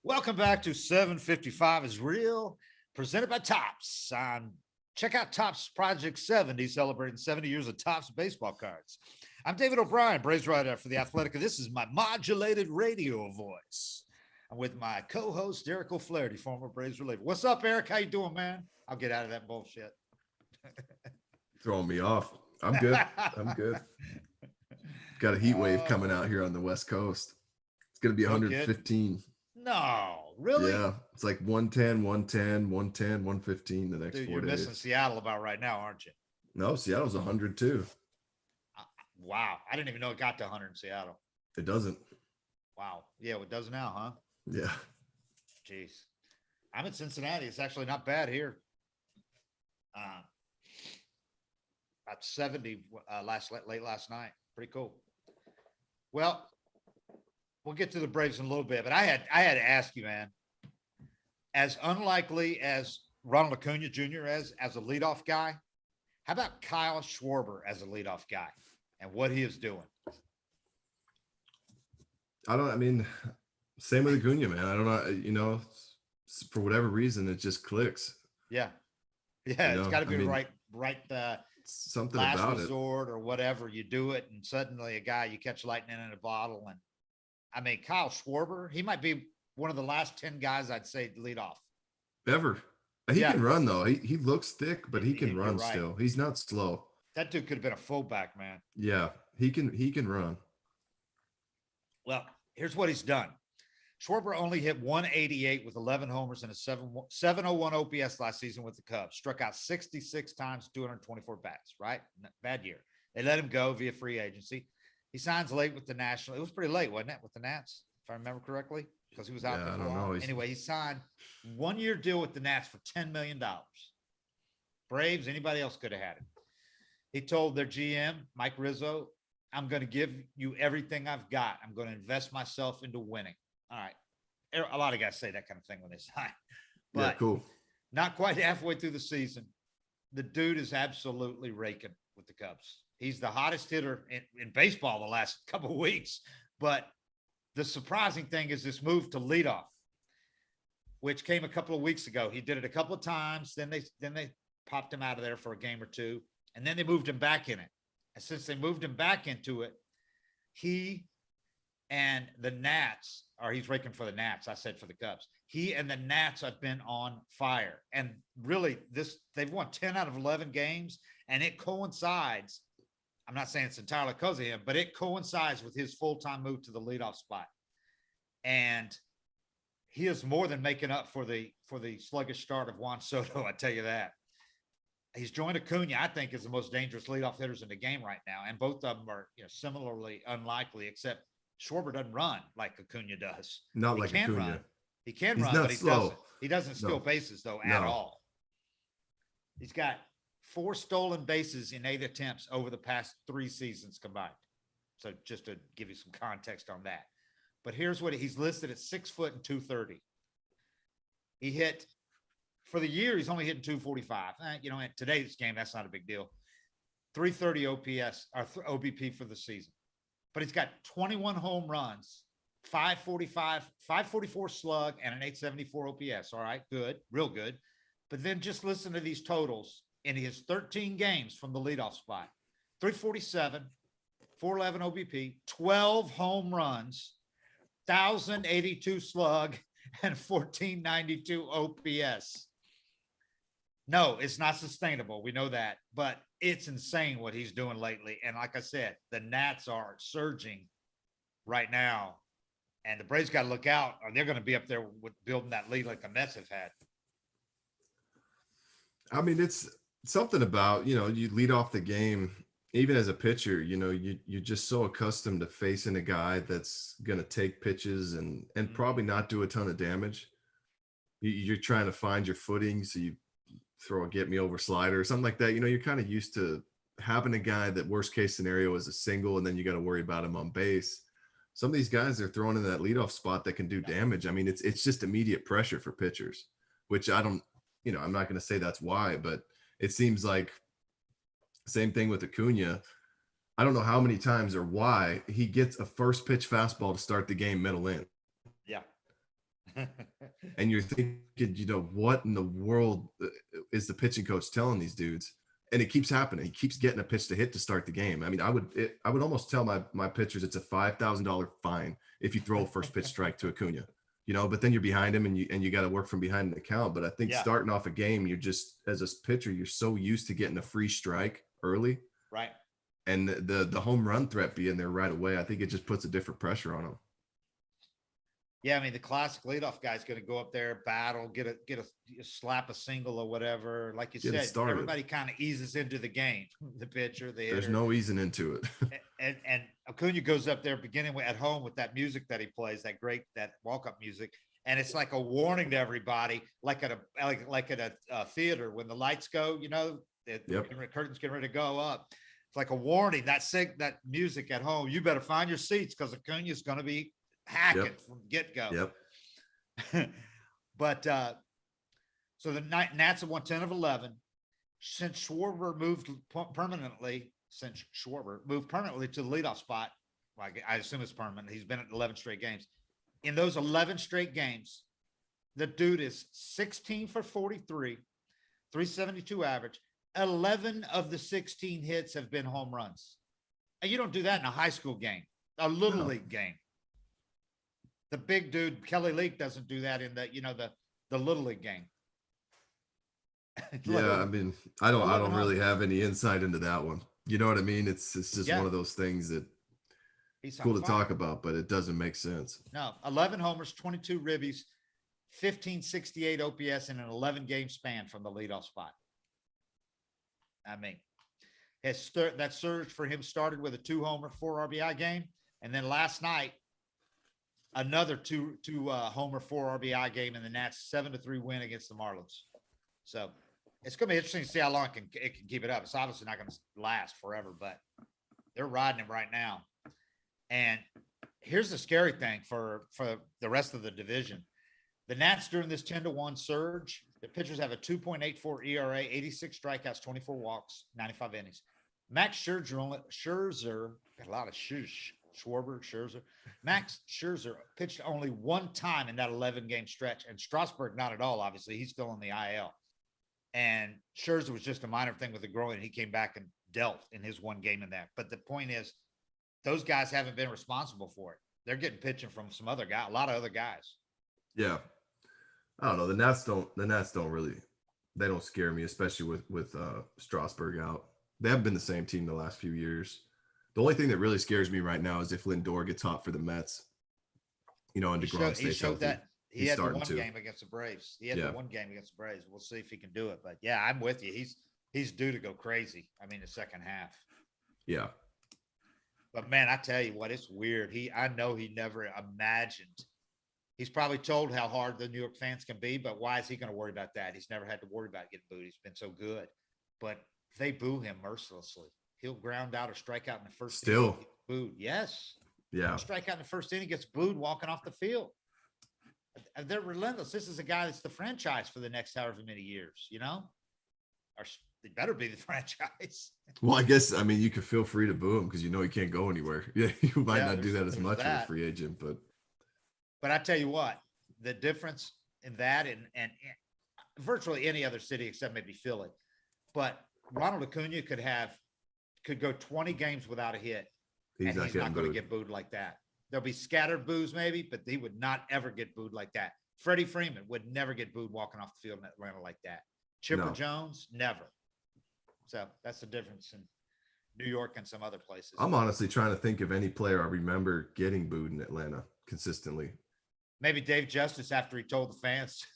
Welcome back to 755 is Real, presented by Topps. Check out Topps Project 70, celebrating 70 years of Topps baseball cards. I'm David O'Brien, Braves writer for The Athletic, and this is my modulated radio voice. I'm with my co-host, Eric O'Flaherty, former Braves reliever. What's up, Eric? How you doing, man? I'll get out of that bullshit. Throwing me off. I'm good. I'm good. Got a heat wave coming out here on the West Coast. It's going to be No kidding. 115. No, really? Yeah. It's like 110, 110, 110, 115 the next Dude, 4 you're days. missing Seattle about right now, aren't you? No, Seattle's 102. Wow. I didn't even know it got to 100 in Seattle. It doesn't. Wow. Yeah, it does now, huh? Yeah. Jeez. I'm in Cincinnati. It's actually not bad here. About 70 late last night. Pretty cool. Well, we'll get to the Braves in a little bit, but I had to ask you, man, as unlikely as Ronald Acuna Jr. as a leadoff guy, how about Kyle Schwarber as a leadoff guy and what he is doing? Same with Acuna, man. I don't know, for whatever reason, it just clicks. Yeah. Yeah, it's got to be right something last about resort or whatever. You do it, and suddenly a guy, you catch lightning in a bottle. And I mean, Kyle Schwarber, he might be one of the last 10 guys I'd say to lead off. Ever. He can run, though. He looks thick, but he can run right. still. He's not slow. That dude could have been a fullback, man. Yeah, he can run. Well, here's what he's done. Schwarber only hit 188 with 11 homers and a 701 OPS last season with the Cubs. Struck out 66 times, 224 bats, right? Bad year. They let him go via free agency. He signs late with the National. It was pretty late, wasn't it, with the Nats, if I remember correctly, because he was out there for a while. Anyway, he signed 1 year deal with the Nats for $10 million. Braves, anybody else could have had it. He told their GM, Mike Rizzo, I'm going to give you everything I've got. I'm going to invest myself into winning. All right. A lot of guys say that kind of thing when they sign. But yeah, cool. Not quite halfway through the season. The dude is absolutely raking with the Cubs. He's the hottest hitter in baseball the last couple of weeks. But the surprising thing is this move to leadoff, which came a couple of weeks ago. He did it a couple of times. Then they popped him out of there for a game or two. And then they moved him back in it. And since they moved him back into it, he and the Nats, or he's raking for the Nats. I said for the Cubs. He and the Nats have been on fire. And really, they've won 10 out of 11 games, and it coincides. I'm not saying it's entirely because of him, but it coincides with his full-time move to the leadoff spot. And he is more than making up for the sluggish start of Juan Soto, I tell you that. He's joined Acuna, I think, is the most dangerous leadoff hitters in the game right now. And both of them are similarly unlikely, except Schwarber doesn't run like Acuna does. Not like Acuna. Run. He can He's run, not but he slow. doesn't. He doesn't steal bases, though, at all. He's got 4 stolen bases in 8 attempts over the past 3 seasons combined. So just to give you some context on that. But here's what he's listed at 6 foot and 230. He hit, for the year, he's only hitting 245. In today's game, that's not a big deal. 330 OPS or OBP for the season. But he's got 21 home runs, 544 slug, and an 874 OPS. All right, good, real good. But then just listen to these totals in his 13 games from the leadoff spot. 347, 411 OBP, 12 home runs, 1,082 slug, and 1,492 OPS. No, it's not sustainable. We know that, but it's insane what he's doing lately. And like I said, the Nats are surging right now, and the Braves got to look out, or they're going to be up there with building that lead like the Mets have had. I mean, it's something about, you lead off the game, even as a pitcher, you're just so accustomed to facing a guy that's going to take pitches and probably not do a ton of damage. You're trying to find your footing. So you throw a get me over slider or something like that. You're kind of used to having a guy that worst case scenario is a single, and then you got to worry about him on base. Some of these guys are throwing in that leadoff spot that can do damage. I mean, it's just immediate pressure for pitchers, which I'm not going to say that's why, but it seems like same thing with Acuna. I don't know how many times or why he gets a first pitch fastball to start the game middle in. Yeah. And you're thinking, what in the world is the pitching coach telling these dudes? And it keeps happening. He keeps getting a pitch to hit to start the game. I mean, I would almost tell my pitchers it's a $5,000 fine if you throw a first pitch strike to Acuna. But then you're behind him and you got to work from behind the count. But I think Yeah. starting off a game, you're just, as a pitcher, you're so used to getting a free strike early, Right. and the home run threat being there right away. I think it just puts a different pressure on him. Yeah, I mean, the classic leadoff guy's going to go up there, battle, get a slap a single or whatever. Like you Get it said, started. everybody kind of eases into the game. The pitcher, the hitter. There's no easing into it. and Acuna goes up there beginning at home with that music that he plays, that walk-up music, and it's like a warning to everybody, like at a theater when the lights go, Yep. curtains getting ready to go up. It's like a warning. That music at home, you better find your seats because Acuna is going to be hacking from get-go. Yep. But so the Nats have won 10 of 11. Since Schwarber moved permanently to the leadoff spot, I assume it's permanent. He's been at 11 straight games. In those 11 straight games, the dude is 16 for 43, 372 average. 11 of the 16 hits have been home runs. And you don't do that in a high school game, a little league game. The big dude, Kelly Leak, doesn't do that in the little league game. Yeah, I mean, I don't really have any insight into that one. You know what I mean? It's just one of those things that it's cool to talk about, but it doesn't make sense. No, 11 homers, 22 ribbies, 1568 OPS in an 11-game span from the leadoff spot. I mean, that surge for him started with a 2-homer, 4 RBI game, and then last night another two homer, 4 RBI game in the Nats 7-3 win against the Marlins. So it's going to be interesting to see how long it can keep it up. It's obviously not going to last forever, but they're riding him right now. And here's the scary thing for the rest of the division. The Nats during this 10-1 surge, the pitchers have a 2.84 ERA, 86 strikeouts, 24 walks, 95 innings. Max Scherzer, got a lot of Scherzer. Max Scherzer pitched only one time in that 11-game stretch, and Strasburg not at all, obviously. He's still in the IL. And Scherzer was just a minor thing with the groin, and he came back and dealt in his one game in that. But the point is, those guys haven't been responsible for it. They're getting pitching from some other guy, a lot of other guys. Yeah. I don't know. The Nats don't really, they don't scare me, especially with Strasburg out. They haven't been the same team the last few years. The only thing that really scares me right now is if Lindor gets hot for the Mets, and DeGrom stays healthy. That he had the one game against the Braves. We'll see if he can do it. But yeah, I'm with you. He's due to go crazy. I mean, the second half. Yeah. But man, I tell you what, it's weird. I know he never imagined. He's probably told how hard the New York fans can be, but why is he going to worry about that? He's never had to worry about getting booed. He's been so good. But they boo him mercilessly. He'll ground out or strike out in the first inning. Still booed. Yes. Yeah. Strike out in the first inning, gets booed walking off the field. They're relentless. This is a guy that's the franchise for the next however many years, Or they better be the franchise. Well, I guess, you could feel free to boo him because he can't go anywhere. Yeah, you might not do that as much as a free agent, But I tell you what, the difference in that and virtually any other city except maybe Philly, but Ronald Acuna could go 20 games without a hit, and he's not going to get booed like that. There'll be scattered boos maybe, but he would not ever get booed like that. Freddie Freeman would never get booed walking off the field in Atlanta like that. Chipper Jones, never. So that's the difference in New York and some other places. I'm honestly trying to think of any player I remember getting booed in Atlanta consistently. Maybe Dave Justice after he told the fans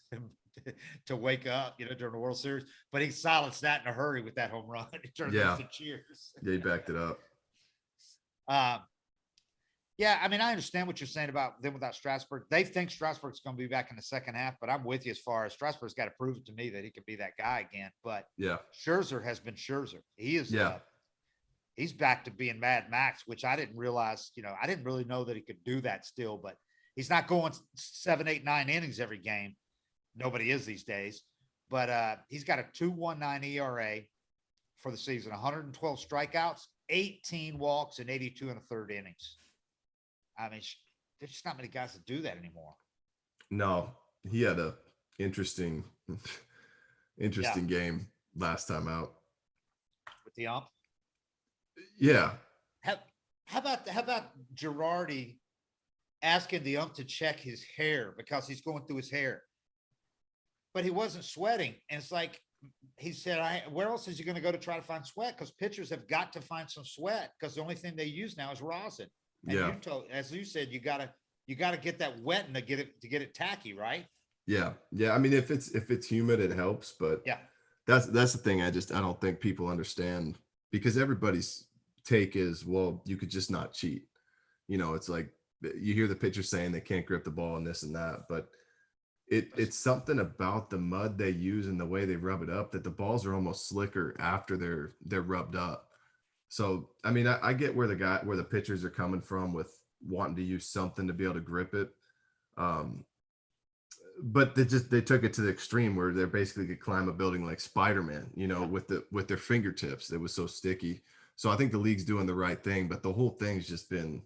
to wake up, during the World Series, but he silenced that in a hurry with that home run. He turned those to cheers. Yeah, he backed it up. Yeah, I understand what you're saying about them without Strasburg. They think Strasburg's going to be back in the second half, but I'm with you as far as Strasburg's got to prove it to me that he could be that guy again. But yeah, Scherzer has been Scherzer. He is. He's back to being Mad Max, which I didn't realize. I didn't really know that he could do that still, but he's not going 7, 8, 9 innings every game. Nobody is these days, but he's got a 2.19 ERA for the season, 112 strikeouts, 18 walks, and 82 in the third innings. There's just not many guys that do that anymore. No, he had a interesting, Yeah, interesting game last time out. with the ump. Yeah, How, how about Girardi asking the ump to check his hair because he's going through his hair, but he wasn't sweating, and it's like he said, where else is he going to go to try to find sweat? Because pitchers have got to find some sweat because the only thing they use now is rosin. And yeah, as you said, you gotta get that wet and to get it tacky, right? yeah, yeah. I mean, if it's humid, it helps, but Yeah. that's the thing. I don't think people understand because everybody's take is, well, you could just not cheat. It's like you hear the pitcher saying they can't grip the ball and this and that, but it's something about the mud they use and the way they rub it up that the balls are almost slicker after they're rubbed up. So I mean, I get where the pitchers are coming from with wanting to use something to be able to grip it. Um, but they took it to the extreme where they basically could climb a building like Spider-Man, Yeah. with their fingertips. It was so sticky. So I think the league's doing the right thing, but the whole thing's just been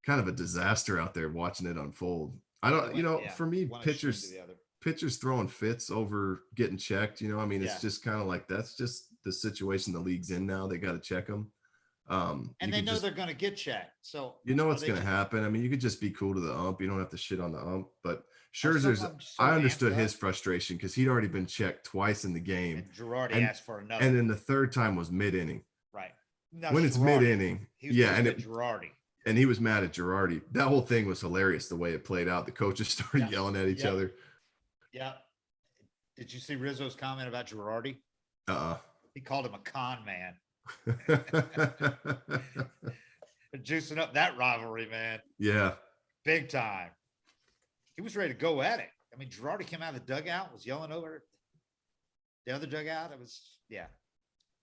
kind of a disaster out there watching it unfold. I Yeah, they don't, went. Yeah, for me, one extreme to the other. pitchers throwing fits over getting checked. I mean, it's Yeah, just kind of like that's just the situation the league's in now. They got to check them. You and they could know just they're going to get checked. So are what's they going to just happen. I mean, you could just be cool to the ump. You don't have to shit on the ump. But are some of Scherzer's, them so I amped understood his up? frustration because he'd already been checked twice in the game, And Girardi and asked for another. then the third time was mid inning. Right. No, When it's it's mid Girardi. inning, He was yeah, pissed at Girardi. and he was mad at Girardi. That whole thing was hilarious the way it played out. The coaches started Yeah. yelling at each Yep. other. Yep. Did you see Rizzo's comment about Girardi? Uh-uh. He called him a con man. Juicing up that rivalry, man. Yeah. Big time. He was ready to go at it. I mean, Girardi came out of the dugout, was yelling over the other dugout. It was, yeah.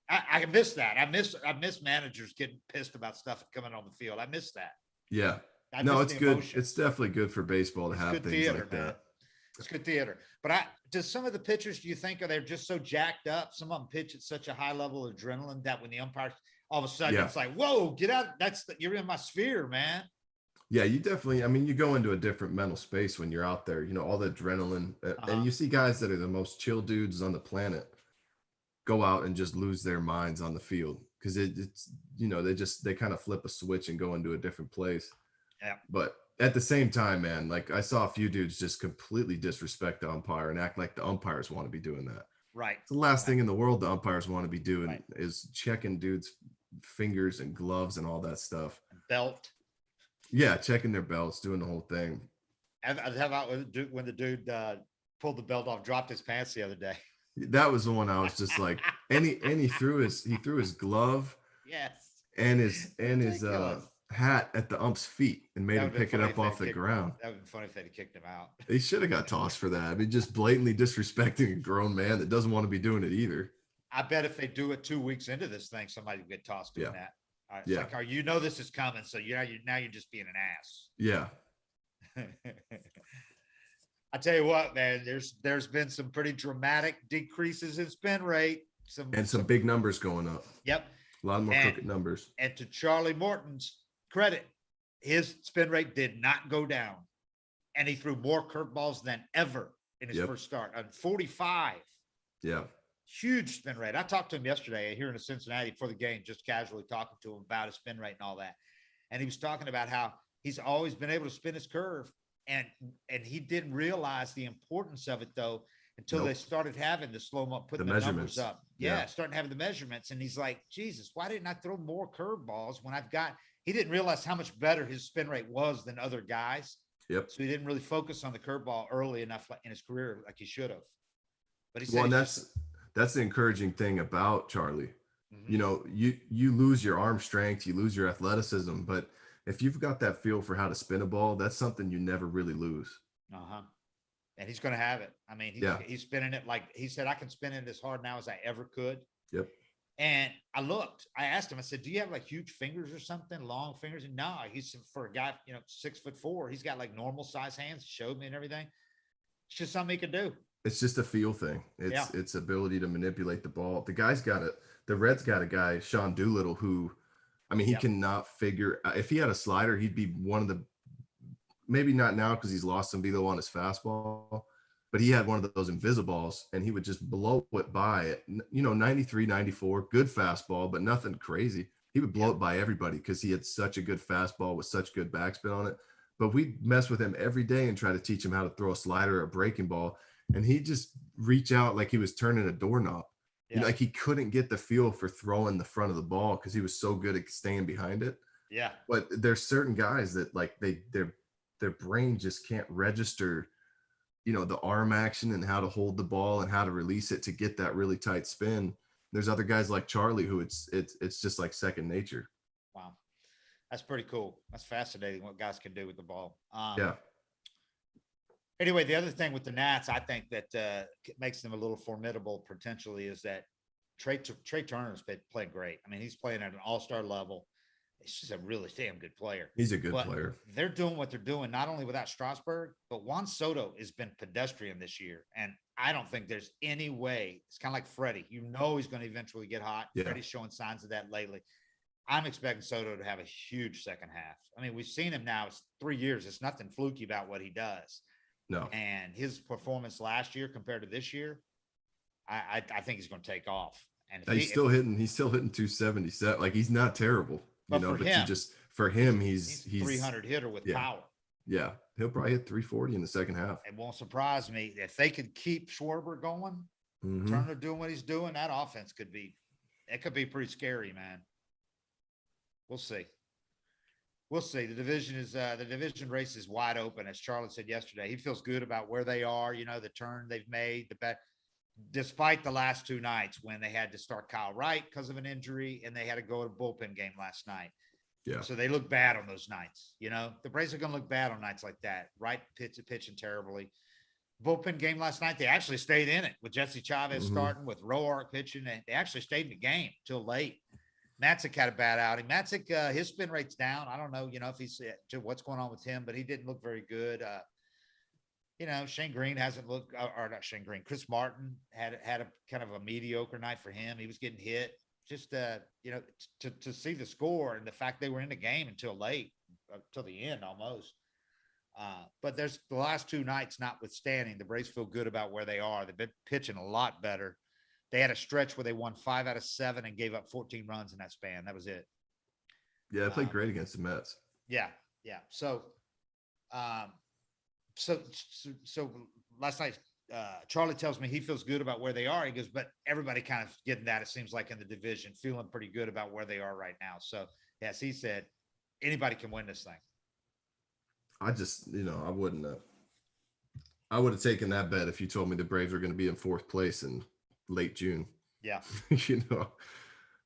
I miss that. I miss managers getting pissed about stuff coming on the field. I miss that. Yeah. I No, miss it's the good. emotion. It's definitely good for baseball to It's have good things theater, like man. that. It's good theater. But does some of the pitchers, do you think, are they just so jacked up? Some of them pitch at such a high level of adrenaline that when the umpires, all of a sudden Yeah. it's like, whoa, get out. You're in my sphere, man. Yeah, you definitely, I mean, you go into a different mental space when you're out there, all the adrenaline. And Uh-huh. you see guys that are the most chill dudes on the planet go out and just lose their minds on the field because it's, they kind of flip a switch and go into a different place. Yeah. But at the same time, man, like I saw a few dudes just completely disrespect the umpire and act like the umpires want to be doing that. Right. It's the last Right. thing in the world the umpires want to be doing Right. is checking dudes' fingers and gloves and all that stuff. Belt. Yeah, checking their belts, doing the whole thing. How about when the dude pulled the belt off, dropped his pants the other day? That was the one I was just like, and he threw his glove Yes. and his Ridiculous. hat at the ump's feet and made That him would've been pick it funny up if off they'd the kicked- ground. That would have been funny if they'd kicked him out. He should have got tossed for that. I mean, just blatantly disrespecting a grown man that doesn't want to be doing it either. I bet if they do it 2 weeks into this thing, somebody would get tossed doing that. All right, it's Yeah. like, oh, this is coming, so now you're just being an ass. Yeah. I tell you what, man, there's been some pretty dramatic decreases in spin rate. Some big numbers going up. Yep. A lot more crooked numbers. And to Charlie Morton's credit, his spin rate did not go down. And he threw more curveballs than ever in his first start on 45. Yeah. Huge spin rate. I talked to him yesterday here in Cincinnati before the game, just casually talking to him about his spin rate and all that. And he was talking about how he's always been able to spin his curve. And he didn't realize the importance of it, though, until they started having the slow mo, putting the numbers up. Yeah, starting having the measurements. And he's like, Jesus, why didn't I throw more curveballs when he didn't realize how much better his spin rate was than other guys. Yep. So he didn't really focus on the curveball early enough in his career like he should have. But he said, well, and that's the encouraging thing about Charlie. Mm-hmm. You lose your arm strength, you lose your athleticism, but if you've got that feel for how to spin a ball, that's something you never really lose. Uh-huh. And he's going to have it. I mean, he's spinning it like he said, I can spin it as hard now as I ever could. Yep. And I asked him, I said, do you have like huge fingers or something, long fingers? And no, he's for a guy, 6'4", he's got like normal size hands. He showed me and everything. It's just something he could do. It's just a feel thing. It's ability to manipulate the ball. The Reds got a guy, Sean Doolittle, who, I mean, he cannot figure, if he had a slider, he'd be one of the maybe not now because he's lost some velo on his fastball, but he had one of those invisibles and he would just blow it by it. 93, 94, good fastball, but nothing crazy. He would blow it by everybody because he had such a good fastball with such good backspin on it. But we mess with him every day and try to teach him how to throw a slider or a breaking ball. And he just reach out like he was turning a doorknob. Yeah. Like he couldn't get the feel for throwing the front of the ball because he was so good at staying behind it. Yeah. But there's certain guys that like their brain just can't register, the arm action and how to hold the ball and how to release it to get that really tight spin. There's other guys like Charlie who it's just like second nature. Wow. That's pretty cool. That's fascinating what guys can do with the ball. Yeah. Anyway, the other thing with the Nats, I think that makes them a little formidable potentially is that Trey Turner's been playing great. I mean, he's playing at an all-star level. He's just a really damn good player. He's a good player. They're doing what they're doing, not only without Strasburg, but Juan Soto has been pedestrian this year. And I don't think there's any way. It's kind of like Freddie. He's going to eventually get hot. Yeah. Freddie's showing signs of that lately. I'm expecting Soto to have a huge second half. I mean, we've seen him now. It's 3 years. It's nothing fluky about what he does. No. And his performance last year compared to this year, I think he's going to take off. And he's still hitting 277. Like he's not terrible, but for him, he's 300 hitter with power. Yeah. He'll probably hit 340 in the second half. It won't surprise me if they could keep Schwarber going, Turner doing what he's doing. That offense could be pretty scary, man. We'll see. We'll see. The division race is wide open. As Charlie said yesterday, he feels good about where they are, the turn they've made, despite the last 2 nights when they had to start Kyle Wright because of an injury and they had to go to a bullpen game last night. Yeah. So they look bad on those nights. The Braves are going to look bad on nights like that. Wright pitching terribly. Bullpen game last night, they actually stayed in it with Jesse Chavez starting, with Roark pitching, and they actually stayed in the game till late. Matzik had a bad outing. Matzik, his spin rate's down. I don't know, if he's what's going on with him, but he didn't look very good. Shane Green hasn't looked, or not Shane Green. Chris Martin had a kind of a mediocre night for him. He was getting hit. Just to see the score and the fact they were in the game until late, till the end almost. But there's the last 2 nights notwithstanding, the Braves feel good about where they are. They've been pitching a lot better. They had a stretch where they won 5 out of 7 and gave up 14 runs in that span. That was it. Yeah, they played great against the Mets. Yeah. So last night, Charlie tells me he feels good about where they are. He goes, but everybody kind of getting that, it seems like, in the division, feeling pretty good about where they are right now. So, yes, he said anybody can win this thing. I just, I wouldn't have. I would have taken that bet if you told me the Braves were going to be in 4th place in late June. Yeah.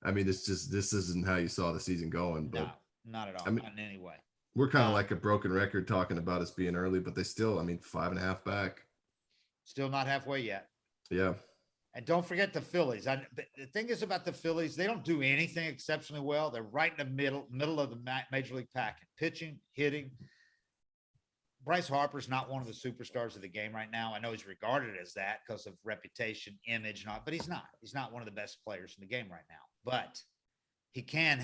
I mean, this isn't how you saw the season going. But no, not at all. Not in any way. We're kind of like a broken record talking about us being early, but they still, 5.5 back. Still not halfway yet. Yeah. And don't forget the Phillies. The thing is about the Phillies, they don't do anything exceptionally well. They're right in the middle of the major league pack, pitching, hitting. Bryce Harper's not one of the superstars of the game right now. I know he's regarded as that because of reputation, image, but he's not. He's not one of the best players in the game right now. But he can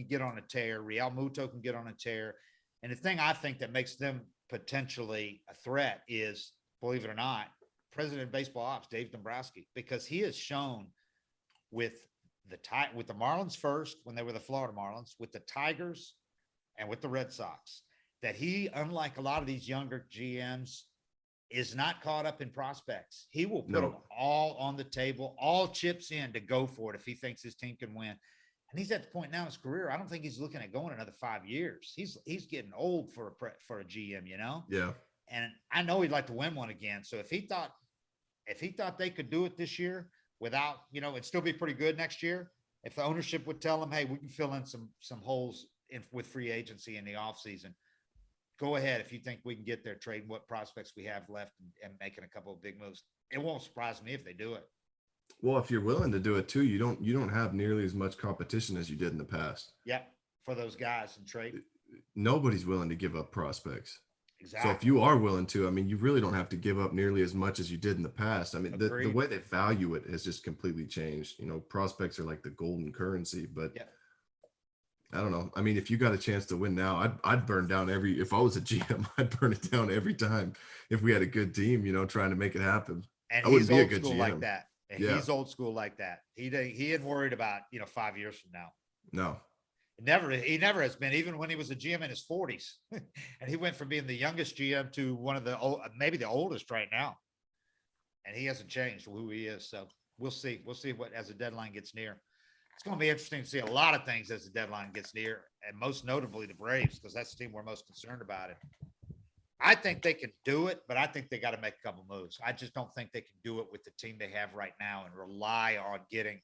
get on a tear. Real Muto can get on a tear. And the thing I think that makes them potentially a threat is, believe it or not, President of Baseball Ops, Dave Dombrowski, because he has shown with the Marlins first, when they were the Florida Marlins, with the Tigers and with the Red Sox, that he, unlike a lot of these younger GMs, is not caught up in prospects. He will put them all on the table, all chips in to go for it if he thinks his team can win. And he's at the point now in his career, I don't think he's looking at going another 5 years. He's getting old for a GM, Yeah. And I know he'd like to win one again. So if he thought they could do it this year without, it'd still be pretty good next year. If the ownership would tell him, hey, we can fill in some holes with free agency in the offseason, go ahead. If you think we can get there, trading what prospects we have left and making a couple of big moves, it won't surprise me if they do it. Well, if you're willing to do it too, you don't have nearly as much competition as you did in the past. Yeah, for those guys in trade. Nobody's willing to give up prospects. Exactly. So if you are willing to, you really don't have to give up nearly as much as you did in the past. The way they value it has just completely changed. Prospects are like the golden currency, but I don't know. I mean, if you got a chance to win now, I'd burn down every, if I was a GM, I'd burn it down every time if we had a good team, trying to make it happen. And I wouldn't he's be a old good school like GM. that. And Yeah. he's old school like that. He ain't worried about 5 years from now. No. He never has been, even when he was a GM in his 40s. And he went from being the youngest GM to one of the maybe the oldest right now. And he hasn't changed who he is. So we'll see. We'll see what as the deadline gets near. It's going to be interesting to see a lot of things as the deadline gets near, and most notably the Braves, because that's the team we're most concerned about. It. I think they can do it, but I think they got to make a couple moves. I just don't think they can do it with the team they have right now and rely on getting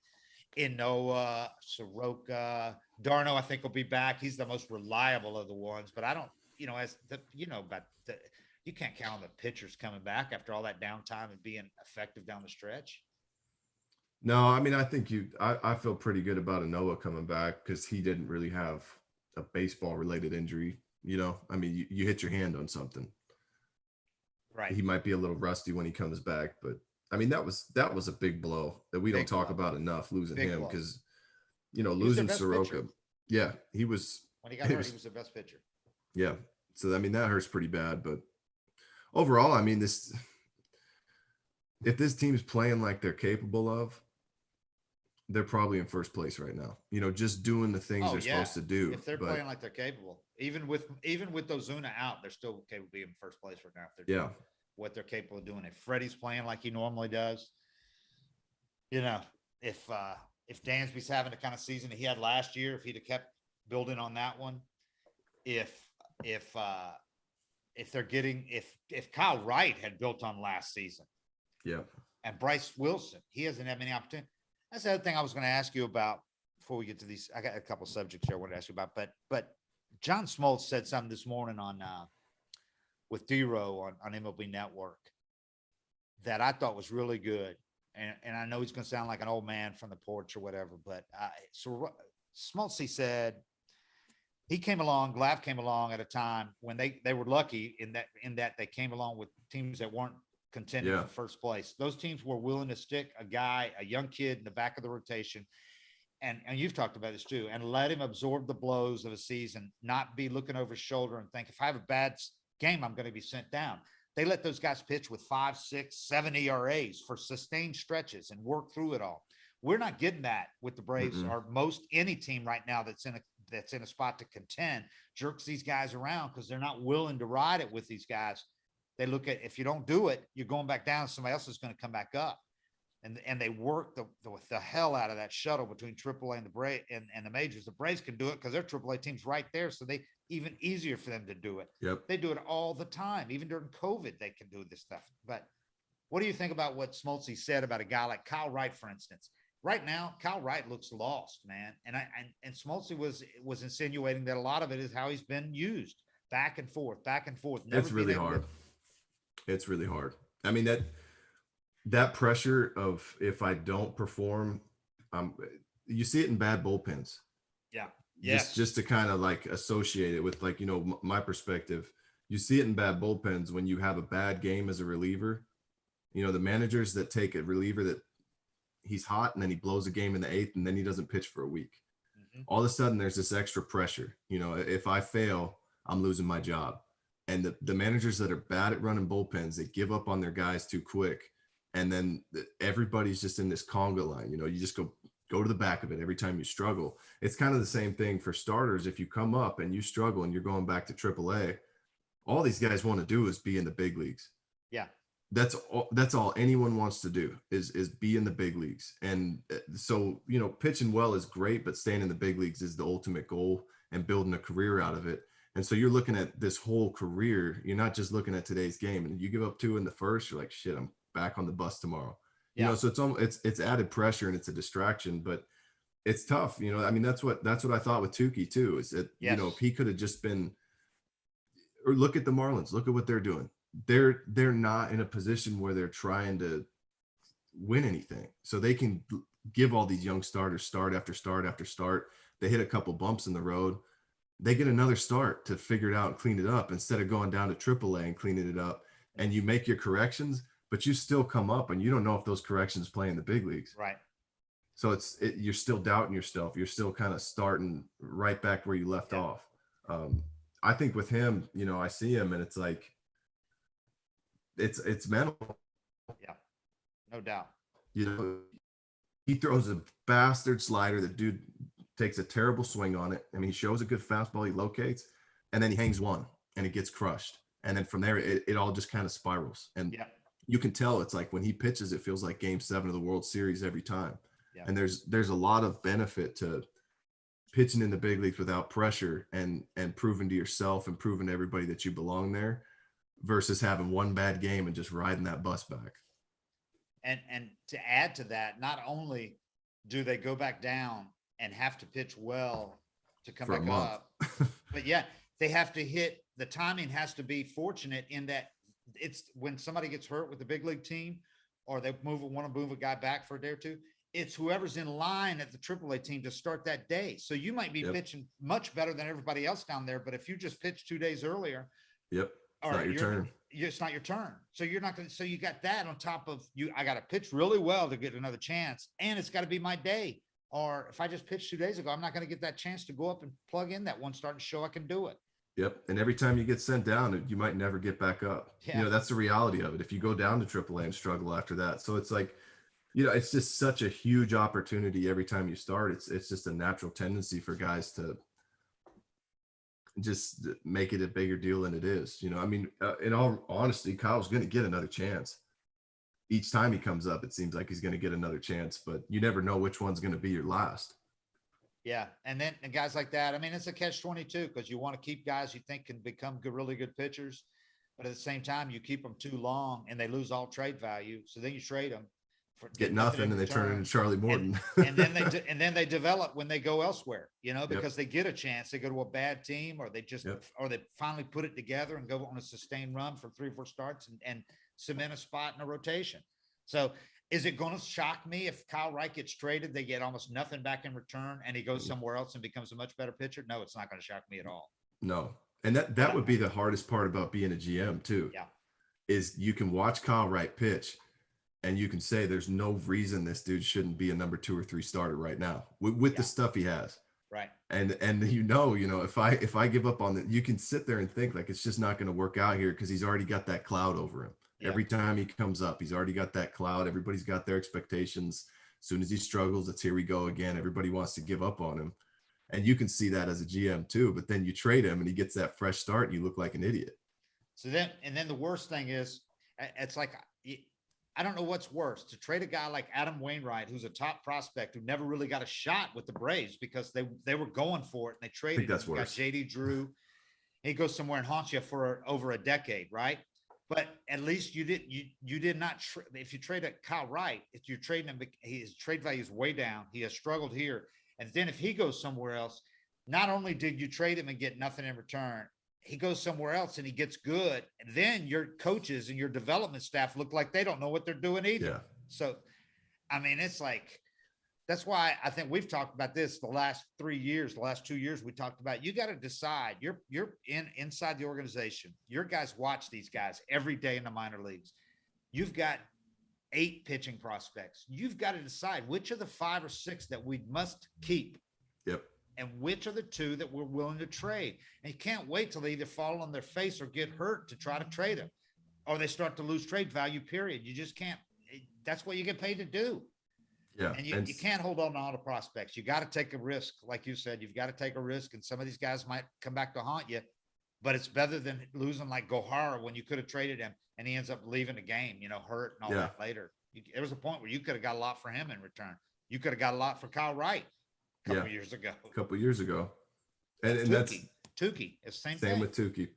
Inoa, Soroka, Darno. I think will be back. He's the most reliable of the ones, but I don't, you can't count on the pitchers coming back after all that downtime and being effective down the stretch. No, I mean, I think I feel pretty good about Inoa coming back because he didn't really have a baseball related injury. I mean, you hit your hand on something. Right. He might be a little rusty when he comes back, but I mean, that was a big blow that we don't talk about enough, losing him, because, losing Soroka. Pitcher. Yeah, he was. When he got hurt, he was the best pitcher. Yeah. So, I mean, that hurts pretty bad, but overall, I mean, if this team's playing like they're capable of, they're probably in first place right now. Just doing the things they're supposed to do. If they're playing like they're capable, even with Ozuna out, they're still capable of being in first place right now. If they're doing what they're capable of doing. If Freddie's playing like he normally does, if Dansby's having the kind of season that he had last year, if he'd have kept building on that one, if Kyle Wright had built on last season, and Bryce Wilson, he hasn't had many opportunities. That's the other thing I was going to ask you about before we get to these. I got a couple of subjects here I wanted to ask you about, but John Smoltz said something this morning with D-Row on MLB Network that I thought was really good. And I know he's going to sound like an old man from the porch or whatever, but so Smoltz said he came along, Glav came along at a time when they were lucky in that they came along with teams that weren't contending for first place. Those teams were willing to stick a young kid in the back of the rotation. And you've talked about this too, and let him absorb the blows of a season, not be looking over his shoulder and think, if I have a bad game, I'm going to be sent down. They let those guys pitch with 5, 6, 7 ERAs for sustained stretches and work through it all. We're not getting that with the Braves or most any team right now that's in a spot to contend, jerks these guys around because they're not willing to ride it with these guys. They look at, if you don't do it, you're going back down. Somebody else is going to come back up. And they work the hell out of that shuttle between AAA and the Braves and the majors. The Braves can do it because their AAA team's right there, so they even easier for them to do it. Yep. They do it all the time, even during COVID. They can do this stuff. But what do you think about what Smoltz said about a guy like Kyle Wright, for instance? Right now, Kyle Wright looks lost, man. And Smoltz was insinuating that a lot of it is how he's been used, back and forth. It's really hard. It's really hard. I mean, that pressure of, if I don't perform, you see it in bad bullpens. Yeah. Just to kind of like associate it with, like, my perspective, you see it in bad bullpens when you have a bad game as a reliever. The managers that take a reliever that he's hot and then he blows a game in the 8th and then he doesn't pitch for a week. All of a sudden there's this extra pressure. If I fail, I'm losing my job. And the managers that are bad at running bullpens, they give up on their guys too quick. And then everybody's just in this conga line. You just go to the back of it every time you struggle. It's kind of the same thing for starters. If you come up and you struggle and you're going back to AAA, all these guys want to do is be in the big leagues. Yeah. That's all anyone wants to do is be in the big leagues. And so, pitching well is great, but staying in the big leagues is the ultimate goal and building a career out of it. And so you're looking at this whole career. You're not just looking at today's game. And you give up 2 in the first, you're like, shit, I'm back on the bus tomorrow. So it's added pressure and it's a distraction, but it's tough. I mean, that's what I thought with Tukey too, is that, if he could have just been, or look at the Marlins, look at what they're doing. They're not in a position where they're trying to win anything. So they can give all these young starters start after start after start. They hit a couple bumps in the road. They get another start to figure it out and clean it up instead of going down to AAA and cleaning it up. And you make your corrections, but you still come up and you don't know if those corrections play in the big leagues. Right. So you're still doubting yourself. You're still kind of starting right back where you left Yeah. off. I think with him, I see him and it's like it's mental. Yeah. No doubt. You know, he throws a bastard slider. The dude takes a terrible swing on it. I mean, he shows a good fastball, he locates, and then he hangs one and it gets crushed. And then from there, it all just kind of spirals. And Yeah. you can tell it's like when he pitches, it feels like Game 7 of the World Series every time. Yeah. And there's a lot of benefit to pitching in the big leagues without pressure and proving to yourself and proving to everybody that you belong there versus having one bad game and just riding that bus back. And to add to that, not only do they go back down and have to pitch well to come For a back month. up, but yeah, they have to hit, the timing has to be fortunate in that it's when somebody gets hurt with the big league team or they want to move a guy back for a day or two, it's whoever's in line at the AAA team to start that day. So you might be Yep. pitching much better than everybody else down there, but if you just pitched 2 days earlier, Yep. It's not your turn. it's not your turn. So you're not going to, so you got that on top of you. I got to pitch really well to get another chance. And it's got to be my day. Or if I just pitched 2 days ago, I'm not going to get that chance to go up and plug in that one start and show I can do it. Yep. And every time you get sent down, you might never get back up. Yeah. That's the reality of it. If you go down to AAA and struggle after that. So it's like, it's just such a huge opportunity every time you start. It's just a natural tendency for guys to just make it a bigger deal than it is. I mean, in all honesty, Kyle's going to get another chance. Each time he comes up, it seems like he's going to get another chance, but you never know which one's going to be your last. Yeah. And then and guys like that, I mean, it's a catch-22 because you want to keep guys you think can become really good pitchers. But at the same time, you keep them too long and they lose all trade value. So then you trade them. Get nothing and they turn into Charlie Morton. And then they develop when they go elsewhere, because they get a chance. They go to a bad team or they just or they finally put it together and go on a sustained run for 3 or 4 starts and cement a spot in a rotation. So is it going to shock me if Kyle Wright gets traded, they get almost nothing back in return and he goes somewhere else and becomes a much better pitcher? No, it's not going to shock me at all. No. And that would be the hardest part about being a GM too. Yeah. Is you can watch Kyle Wright pitch and you can say there's no reason this dude shouldn't be a number 2 or 3 starter right now with the stuff he has. Right. And if I give up on it, you can sit there and think like it's just not going to work out here because he's already got that cloud over him. Yeah. Every time he comes up, he's already got that cloud. Everybody's got their expectations. As soon as he struggles, it's here we go again. Everybody wants to give up on him. And you can see that as a GM too, but then you trade him and he gets that fresh start and you look like an idiot. So then the worst thing is it's like, I don't know what's worse, to trade a guy like Adam Wainwright, who's a top prospect who never really got a shot with the Braves because they were going for it and they traded. I think that's worse. Got JD Drew. He goes somewhere and haunts you for over a decade, right? But at least you did not. If you trade a Kyle Wright, if you're trading him, his trade value is way down. He has struggled here, and then if he goes somewhere else, not only did you trade him and get nothing in return, he goes somewhere else and he gets good. And then your coaches and your development staff look like they don't know what they're doing either. Yeah. So, I mean, it's like, that's why I think we've talked about this the last 3 years, the last 2 years, we talked about, you got to decide you're inside the organization. Your guys watch these guys every day in the minor leagues. You've got 8 pitching prospects. You've got to decide which of the 5 or 6 that we must keep. Yep. And which are the 2 that we're willing to trade. And you can't wait till they either fall on their face or get hurt to try to trade them, or they start to lose trade value, period. You just can't. That's what you get paid to do. Yeah. And you can't hold on to all the prospects. You got to take a risk. Like you said, you've got to take a risk. And some of these guys might come back to haunt you, but it's better than losing like Gohara when you could have traded him and he ends up leaving the game, hurt and all that later. There was a point where you could have got a lot for him in return. You could have got a lot for Kyle Wright. A couple years ago. And that's Tukey. It's the same thing with Tukey.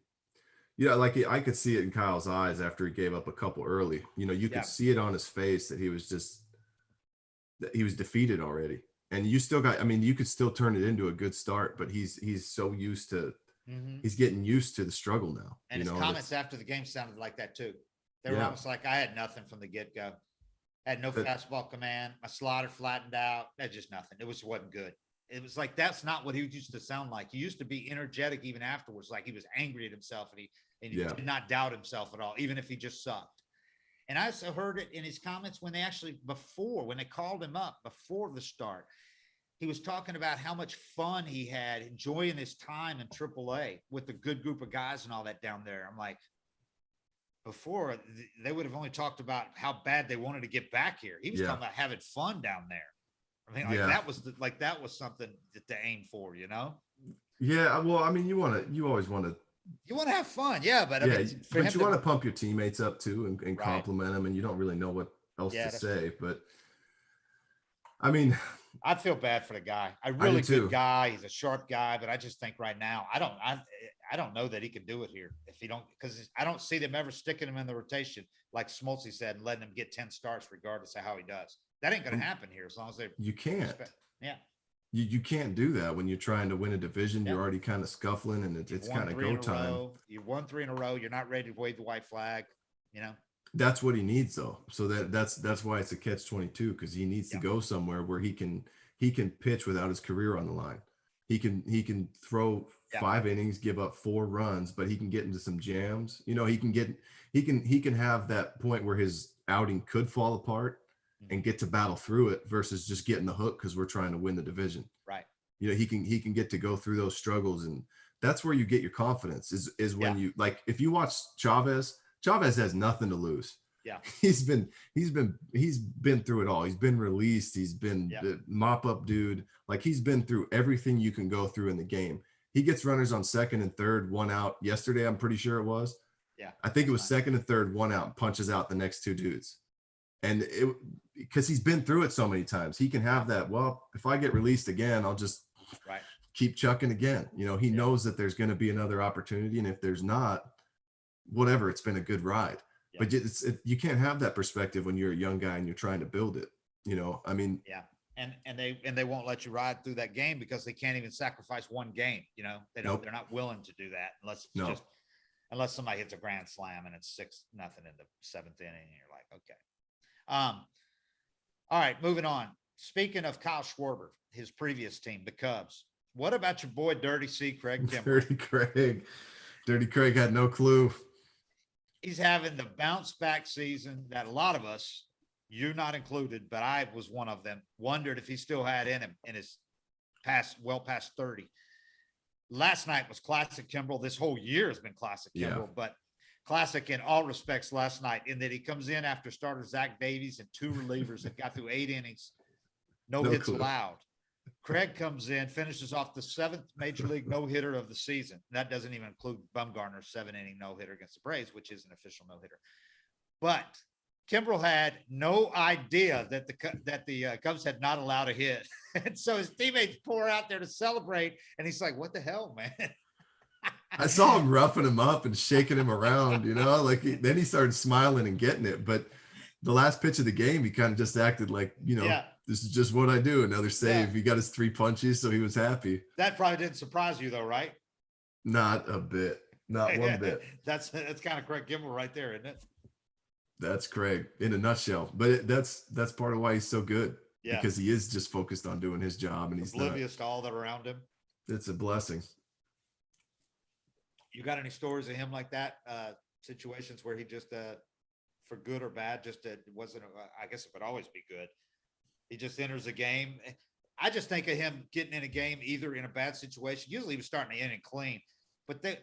Yeah, like I could see it in Kyle's eyes after he gave up a couple early. You could see it on his face that he was defeated already. And you still got, you could still turn it into a good start, but he's so used to he's getting used to the struggle now. And his comments after the game sounded like that too. They were almost like, I had nothing from the get-go. I had no fastball command. My slider flattened out. That's just nothing. It wasn't good. It was like, that's not what he used to sound like. He used to be energetic even afterwards. Like he was angry at himself and he did not doubt himself at all, even if he just sucked. And I also heard it in his comments when they called him up before the start. He was talking about how much fun he had enjoying his time in AAA with a good group of guys and all that down there. I'm like, before they would have only talked about how bad they wanted to get back here. He was talking about having fun down there. I mean, like that was something to aim for, you know? Yeah. Well, I mean, you always want to have fun. Yeah. But yeah, I mean, but you want to pump your teammates up too and right. compliment them, and you don't really know what else to say. But I mean, I feel bad for the guy. A really good guy. He's a sharp guy, but I just think right now, I don't know that he can do it here if he don't, because I don't see them ever sticking him in the rotation like Smoltzy said and letting him get 10 starts regardless of how he does. That ain't going to happen here as long as they. You can't. Yeah. You can't do that when you're trying to win a division. You're already kind of scuffling, and it's kind of go time. You won 3 in a row. You're not ready to wave the white flag. You know. That's what he needs, though. So that's why it's a catch-22, because he needs to go somewhere where he can pitch without his career on the line. He can throw 5 innings, give up 4 runs, but he can get into some jams. You know, he can have that point where his outing could fall apart and get to battle through it versus just getting the hook because we're trying to win the division. Right. You know, he can get to go through those struggles, and that's where you get your confidence is when you, like, if you watch Chavez has nothing to lose. Yeah. He's been through it all. He's been released. He's been the mop up dude. Like, he's been through everything you can go through in the game. He gets runners on second and third, 1 out yesterday. I'm pretty sure it was. Yeah. I think it was second and third, 1 out, and punches out the next 2 dudes. And because he's been through it so many times, he can have that. Well, if I get released again, I'll just keep chucking again. You know, he knows that there's going to be another opportunity. And if there's not, whatever, it's been a good ride. Yeah. But you can't have that perspective when you're a young guy and you're trying to build it. You know, I mean, and they won't let you ride through that game because they can't even sacrifice one game. You know, they don't. Nope. They're not willing to do that unless somebody hits a grand slam and it's 6-0 in the 7th inning. And you're like, okay. All right, moving on. Speaking of Kyle Schwarber, his previous team, the Cubs. What about your boy Dirty C, Craig Kimbrell? Dirty Craig had no clue. He's having the bounce back season that a lot of us, you not included, but I was one of them, wondered if he still had in him in his past 30. Last night was classic Kimbrell. This whole year has been classic Kimbrell, but classic in all respects last night, in that he comes in after starter Zach Davies and 2 relievers that got through 8 innings, no hits allowed. Craig comes in, finishes off the 7th major league no-hitter of the season. That doesn't even include Bumgarner's 7-inning no-hitter against the Braves, which is an official no-hitter. But Kimbrell had no idea that the Cubs had not allowed a hit. And so his teammates pour out there to celebrate, and he's like, what the hell, man? I saw him roughing him up and shaking him around, you know, like then he started smiling and getting it. But the last pitch of the game, he kind of just acted like, you know, this is just what I do. Another save. He got his 3 punches, so he was happy. That probably didn't surprise you though, right? Not a bit. Not one bit. That's kind of Craig Kimbrell right there, isn't it? That's Craig in a nutshell. But that's part of why he's so good. Yeah. Because he is just focused on doing his job, and he's oblivious to all that around him. It's a blessing. You got any stories of him like that? Situations where he just, for good or bad, just it wasn't. I guess it would always be good. He just enters a game. I just think of him getting in a game either in a bad situation. Usually, he was starting the inning clean, but they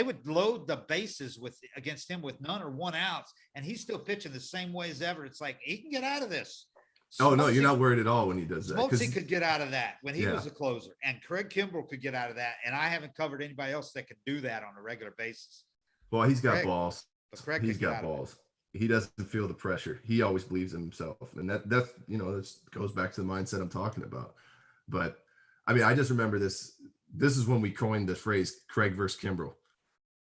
would load the bases against him with none or 1 outs, and he's still pitching the same way as ever. It's like he can get out of this. Oh, no, you're not worried at all when he does that. Smoltzy could get out of that when he was a closer, and Craig Kimbrell could get out of that. And I haven't covered anybody else that could do that on a regular basis. Well, he's got balls. He's got balls. He doesn't feel the pressure. He always believes in himself. And that's, you know, that goes back to the mindset I'm talking about. But I mean, I just remember this is when we coined the phrase Craig versus Kimbrell.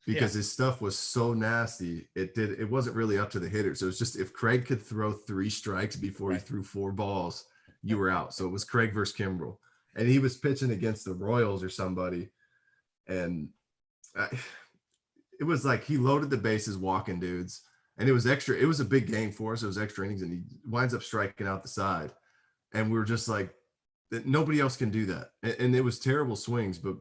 Because his stuff was so nasty, it wasn't really up to the hitters. So it was just, if Craig could throw 3 strikes before he threw 4 balls, you were out. So it was Craig versus Kimbrell, and he was pitching against the Royals or somebody, and it was like he loaded the bases, walking dudes, and it was extra. It was a big game for us. It was extra innings, and he winds up striking out the side, and we were just like, nobody else can do that, and it was terrible swings, but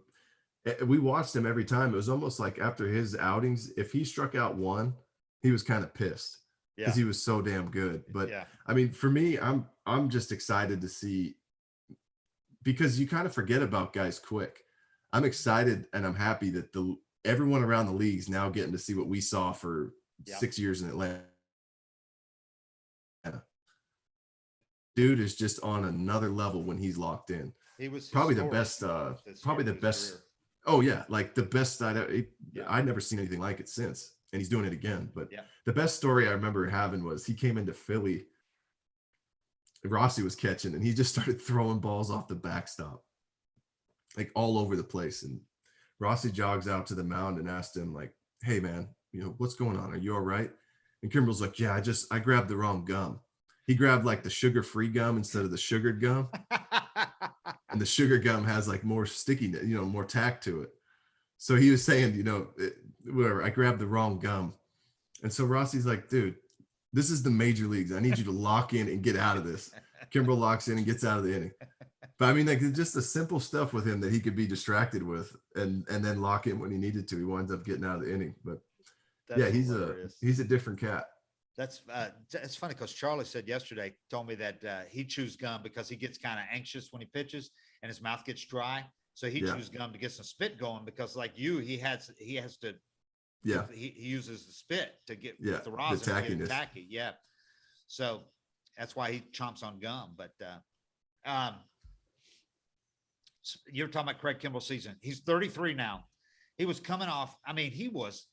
we watched him every time. It was almost like after his outings, if he struck out 1, he was kind of pissed because Yeah. he was so damn good. But Yeah. I mean, for me, I'm just excited to see, because you kind of forget about guys quick. I'm excited and I'm happy that the everyone around the league is now getting to see what we saw for Yeah. 6 years in Atlanta. Dude is just on another level when he's locked in. He was Probably the historic best. at the Probably start the of his best. career. Oh yeah, like the best side. Yeah. I've never seen anything like it since, and he's doing it again. But Yeah. the best story I remember having was he came into Philly. Rossi was catching, and he just started throwing balls off the backstop, like all over the place. And Rossi jogs out to the mound and asked him, like, "Hey man, what's going on? Are you all right?" And Kimbrel's like, "Yeah, I grabbed the wrong gum." He grabbed like the sugar-free gum instead of the sugared gum. And the sugar gum has like more stickiness, more tack to it. So he was saying, whatever, I grabbed the wrong gum. And so Rossi's like, dude, this is the major leagues. I need you to lock in and get out of this. Kimbrel locks in and gets out of the inning. But I mean, like, it's just the simple stuff with him that he could be distracted with and then lock in when he needed to. He winds up getting out of the inning. But yeah, he's a different cat. That's it's funny because Charlie said yesterday, told me that he chews gum because he gets kind of anxious when he pitches and his mouth gets dry. So he chews gum to get some spit going because, like you, he has to. Yeah, he uses the spit to get the rosin to get it tackiness. tacky. Yeah, so that's why he chomps on gum. But you're talking about Craig Kimbrel's season. He's 33 now. He was coming off. I mean, he was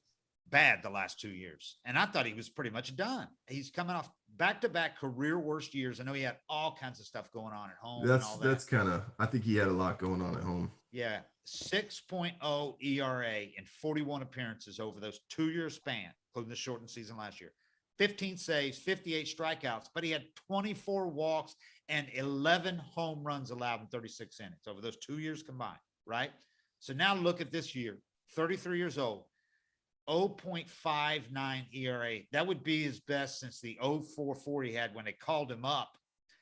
bad the last 2 years, and I thought he was pretty much done. He's coming off back-to-back career worst years. I know he had all kinds of stuff going on at home. That's kind of. I think he had a lot going on at home. Yeah, 6.0 ERA in 41 appearances over those 2-year span, including the shortened season last year. 15 saves, 58 strikeouts, but he had 24 walks and 11 home runs allowed in 36 innings over those 2 years combined, right? So now look at this year, 33 years old. 0.59 ERA. That would be his best since the 0.44 he had when they called him up.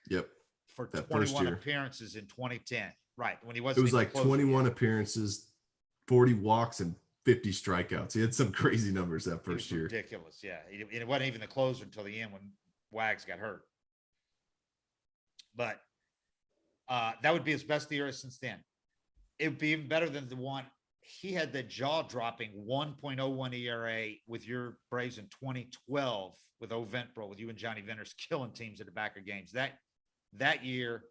Yep. For 21 appearances in 2010. Right. When he wasn't. It was like 21 appearances, 40 walks, and 50 strikeouts. He had some crazy numbers that first year. Ridiculous. Yeah. It wasn't even the closer until the end when Wags got hurt. But that would be his best ERA since then. It would be even better than the one. He had the jaw-dropping 1.01 ERA with your Braves in 2012 with Ventrell, with you and Johnny Venters killing teams at the back of games. That year,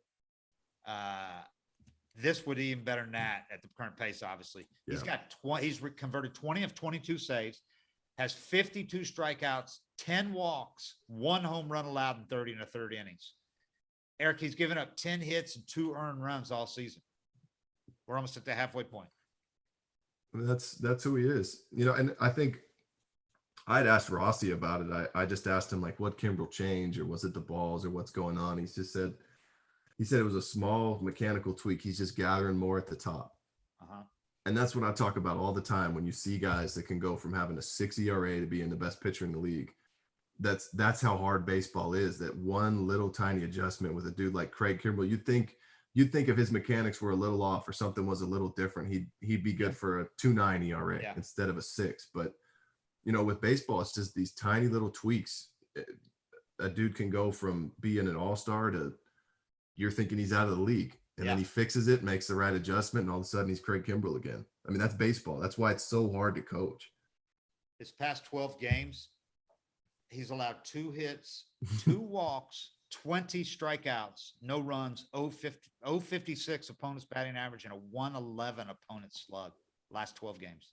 this would be even better than that at the current pace, obviously. Yeah. He's got he's converted 20 of 22 saves, has 52 strikeouts, 10 walks, 1 home run allowed in 30 and a third innings. Eric, he's given up 10 hits and 2 earned runs all season. We're almost at the halfway point. That's who he is. And I think I'd asked Rossi about it. I just asked him, like, what Kimbrel changed, or was it the balls, or what's going on? He said it was a small mechanical tweak. He's just gathering more at the top. And that's what I talk about all the time. When you see guys that can go from having a 6 ERA to being the best pitcher in the league, that's how hard baseball is. That one little tiny adjustment with a dude like Craig Kimbrel, you'd think if his mechanics were a little off or something was a little different, he'd be good for a 2.9 ERA instead of a 6. But with baseball, it's just these tiny little tweaks. A dude can go from being an all-star to you're thinking he's out of the league, and then he fixes it, makes the right adjustment, and all of a sudden he's Craig Kimbrel again. I mean, that's baseball. That's why it's so hard to coach. His past 12 games, he's allowed 2 hits, 2 walks, 20 strikeouts, no runs, 0.56 opponent's batting average, and a 111 opponent slug last 12 games.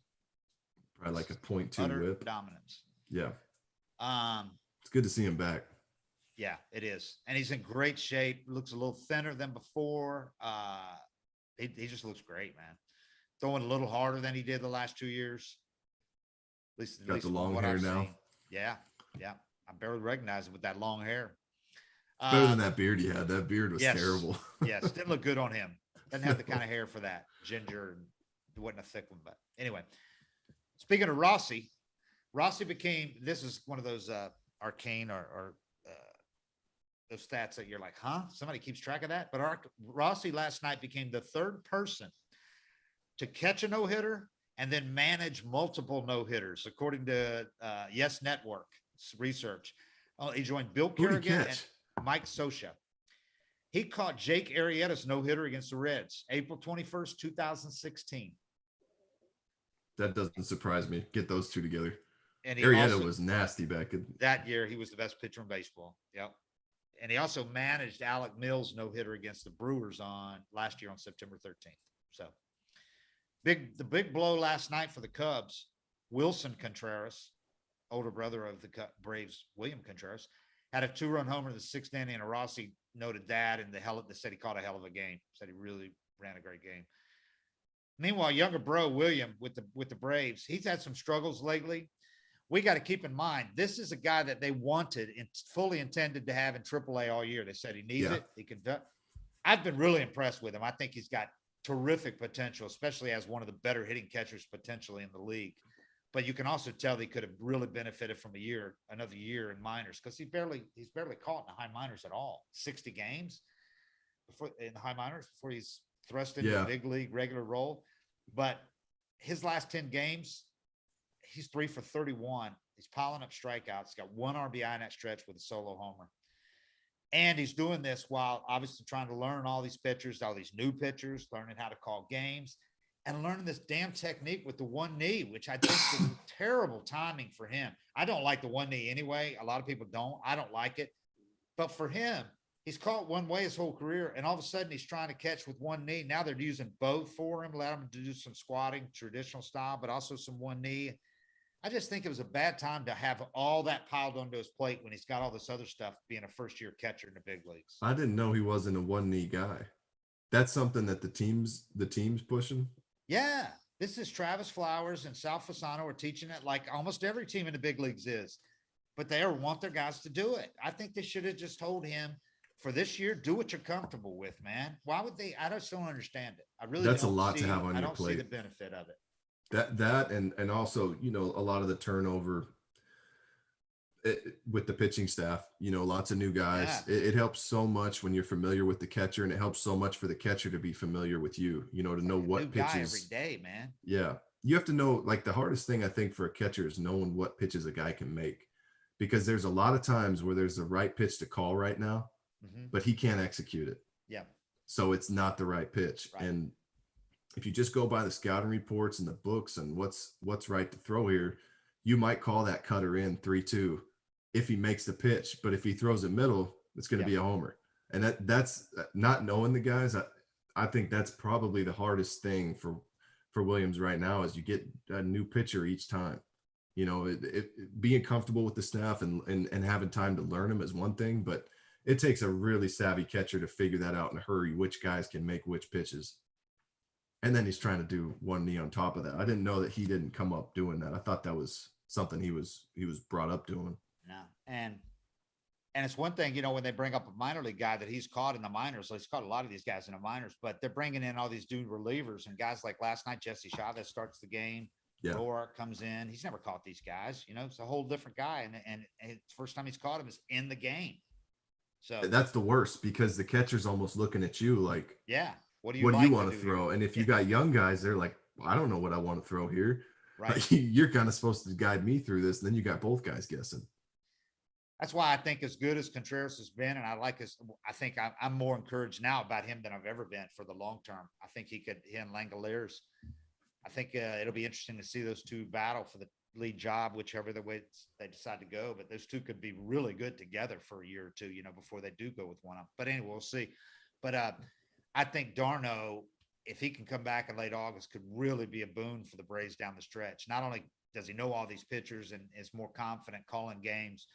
Probably like a 0.2 whip. Dominance. Yeah. It's good to see him back. Yeah, it is. And he's in great shape. Looks a little thinner than before. He just looks great, man. Throwing a little harder than he did the last 2 years. At least the long hair now. Seen. Yeah. I barely recognize him with that long hair. Better than that beard he had. That beard was terrible. Yes, didn't look good on him. Doesn't have the kind of hair for that. Ginger, and it wasn't a thick one. But anyway, speaking of Rossi became, this is one of those arcane or those stats that you're like, huh? Somebody keeps track of that? But Rossi last night became the 3rd person to catch a no-hitter and then manage multiple no-hitters, according to Yes Network research. He joined Bill Who'd he Kerrigan and catch? Mike Scioscia. He caught Jake Arrieta's no-hitter against the Reds, April 21st, 2016. That doesn't surprise me. Get those two together. And he Arrieta also, was nasty back in that year, he was the best pitcher in baseball. Yep. And he also managed Alec Mills' no-hitter against the Brewers on last year on September 13th. So the big blow last night for the Cubs, Wilson Contreras, older brother of the Braves, William Contreras, had a 2-run homer in the 6th inning, and Rossi noted that, and they said he caught a hell of a game. Said he really ran a great game. Meanwhile, younger bro William with the Braves, he's had some struggles lately. We got to keep in mind, this is a guy that they wanted and fully intended to have in AAA all year. They said he needs it. He can. I've been really impressed with him. I think he's got terrific potential, especially as one of the better hitting catchers potentially in the league. But you can also tell he could have really benefited from another year in minors, because he's barely caught in the high minors at all. 60 games in the high minors before he's thrust into a big league regular role. But his last 10 games, he's 3 for 31. He's piling up strikeouts. He's got 1 RBI in that stretch with a solo homer. And he's doing this while obviously trying to learn all these pitchers, all these new pitchers, learning how to call games, and learning this damn technique with the one knee, which I think is terrible timing for him. I don't like the one knee anyway. A lot of people don't. I don't like it. But for him, he's caught one way his whole career, and all of a sudden he's trying to catch with one knee. Now they're using both for him, let him do some squatting, traditional style, but also some one knee. I just think it was a bad time to have all that piled onto his plate when he's got all this other stuff, being a first-year catcher in the big leagues. I didn't know he wasn't a one-knee guy. That's something that the team's pushing. Yeah, this is Travis Flowers and Sal Fasano are teaching it, like almost every team in the big leagues is, but they want their guys to do it. I think they should have just told him for this year, do what you're comfortable with, man. Why would they? I just don't understand it. I really That's don't a lot see, to have on I your don't plate. see the benefit of it. That and also, you know, a lot of the turnover with the pitching staff, you know, lots of new guys. Yeah. It helps so much when you're familiar with the catcher, and it helps so much for the catcher to be familiar with you know, to know Like a what new pitches guy every day, man. Yeah. You have to know, like, the hardest thing I think for a catcher is knowing what pitches a guy can make, because there's a lot of times where there's the right pitch to call right now, but he can't execute it. Yeah. So it's not the right pitch. Right. And if you just go by the scouting reports and the books and what's right to throw here, you might call that cutter in 3-2 if he makes the pitch, but if he throws it middle, it's going to be a homer. And that's not knowing the guys. I think that's probably the hardest thing for Williams right now, is you get a new pitcher each time. You know, being comfortable with the staff and having time to learn them is one thing, but it takes a really savvy catcher to figure that out in a hurry, which guys can make which pitches. And then he's trying to do one knee on top of that. I didn't know that he didn't come up doing that. I thought that was something he was brought up doing. No. And it's one thing, you know, when they bring up a minor league guy that he's caught in the minors, he's caught a lot of these guys in the minors, but they're bringing in all these dude relievers, and guys like last night, Jesse Chavez starts the game. Yeah. Roark comes in. He's never caught these guys, you know, it's a whole different guy. And the first time he's caught him is in the game. So that's the worst, because the catcher's almost looking at you like, yeah, what do you want to throw? Here? And if you got young guys, they're like, I don't know what I want to throw here. Right. You're kind of supposed to guide me through this. And then you got both guys guessing. That's why I think, as good as Contreras has been, and I think I'm more encouraged now about him than I've ever been for the long term. I think he and Langoliers, I think it'll be interesting to see those two battle for the lead job, whichever the way they decide to go. But those two could be really good together for a year or two, you know, before they do go with one up. But anyway, we'll see. But I think Darno, if he can come back in late August, could really be a boon for the Braves down the stretch. Not only does he know all these pitchers and is more confident calling games,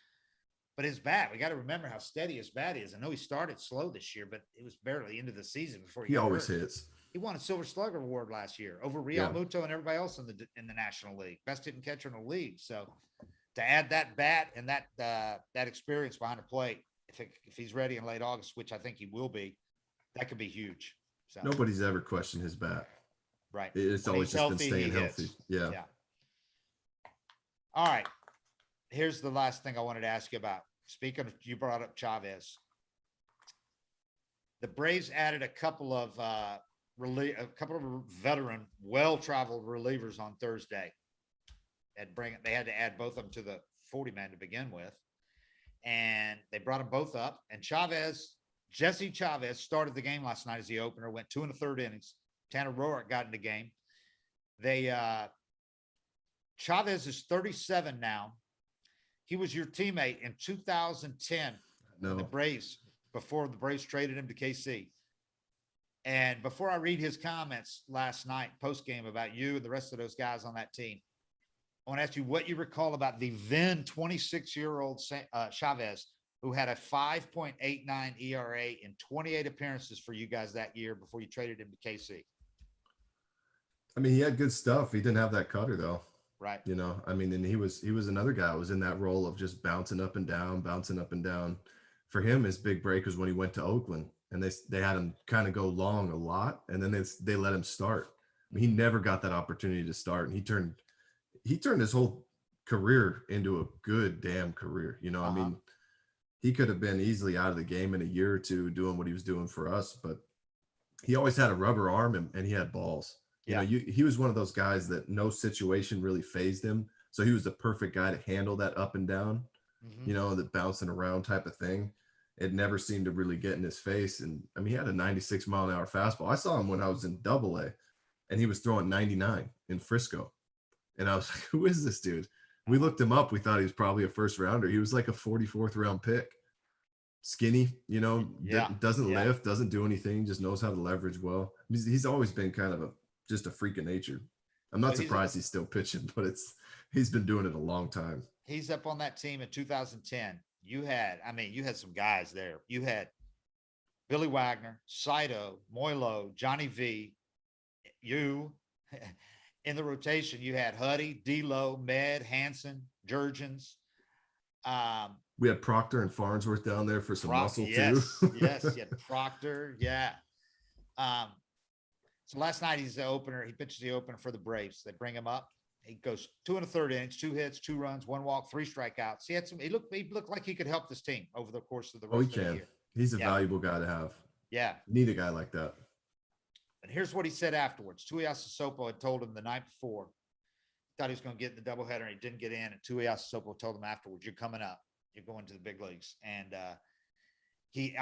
but his bat, we got to remember how steady his bat is. I know he started slow this year, but it was barely into the season before he always hits. He won a Silver Slugger Award last year over Real Muto and everybody else in the National League, best hitting catcher in the league. So to add that bat and that experience behind the plate, if he's ready in late August, which I think he will be, that could be huge. So nobody's ever questioned his bat. Right. It's always just been staying healthy. Yeah. All right. Here's the last thing I wanted to ask you about. Speaking of, you brought up Chavez. The Braves added a couple of a couple of veteran, well-traveled relievers on Thursday. They had to add both of them to the 40-man to begin with, and they brought them both up. And Jesse Chavez started the game last night as the opener. Went 2 1/3 innings. Tanner Roark got in the game. Chavez is 37 now. He was your teammate in 2010 No. the Braves, before the Braves traded him to KC. And before I read his comments last night, post game, about you and the rest of those guys on that team, I want to ask you what you recall about the then 26-year-old Chavez, who had a 5.89 ERA in 28 appearances for you guys that year before you traded him to KC. I mean, he had good stuff. He didn't have that cutter though. Right. You know, I mean, and he was another guy who was in that role of just bouncing up and down. For him, his big break was when he went to Oakland, and they had him kind of go long a lot, and then they let him start. I mean, he never got that opportunity to start, and he turned his whole career into a good damn career. You know, I mean, he could have been easily out of the game in a year or two doing what he was doing for us, but he always had a rubber arm and he had balls. Yeah. You know, he was one of those guys that no situation really phased him. So he was the perfect guy to handle that up and down, you know, the bouncing around type of thing. It never seemed to really get in his face. And I mean, he had a 96-mile-an-hour fastball. I saw him when I was in Double-A, and he was throwing 99 in Frisco. And I was like, who is this dude? We looked him up. We thought he was probably a first rounder. He was like a 44th round pick. Skinny, you know, doesn't lift, doesn't do anything, just knows how to leverage well. He's always been kind of just a freak of nature. I'm not surprised he's still pitching, but he's been doing it a long time. He's up on that team in 2010. You had some guys there. You had Billy Wagner, Saito, Moilo, Johnny V. You in the rotation, you had Huddy, D'Lo, Med, Hansen, Jurgens. We had Proctor and Farnsworth down there for some muscle too. Yes, you had Proctor. Yeah. So last night he's the opener. He pitches the opener for the Braves. They bring him up. He goes 2 1/3 innings, 2 hits, 2 runs, 1 walk, 3 strikeouts. He looked like he could help this team over the course of the rest of the year. He's a valuable guy to have. Yeah. Need a guy like that. And here's what he said afterwards. Tuiasa Sopo had told him the night before, thought he was going to get in the doubleheader, and he didn't get in. And Tuiasa Sopo told him afterwards, "You're coming up. You're going to the big leagues." And he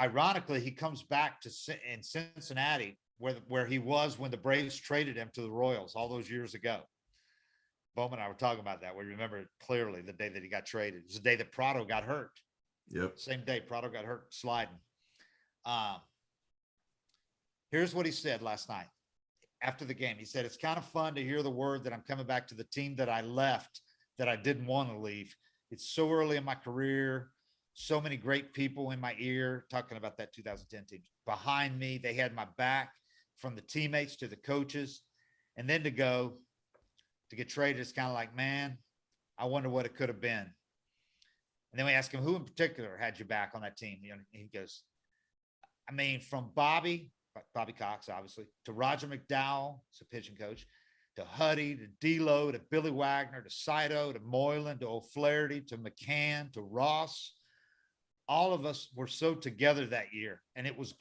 comes back in Cincinnati, where he was when the Braves traded him to the Royals all those years ago. Bowman and I were talking about that. We remember clearly the day that he got traded. It was the day that Prado got hurt. Yep. Same day Prado got hurt sliding. Here's what he said last night after the game. He said, "It's kind of fun to hear the word that I'm coming back to the team that I left, that I didn't want to leave. It's so early in my career. So many great people in my ear," talking about that 2010 team, "behind me. They had my back, from the teammates to the coaches. And then to get traded, it's kind of like, man, I wonder what it could have been." And then we ask him, who in particular had your back on that team? You know, he goes, I mean, from Bobby Cox, obviously, to Roger McDowell, he's a pitching coach, to Huddy, to D'Lo, to Billy Wagner, to Saito, to Moylan, to O'Flaherty, to McCann, to Ross. All of us were so together that year, and it was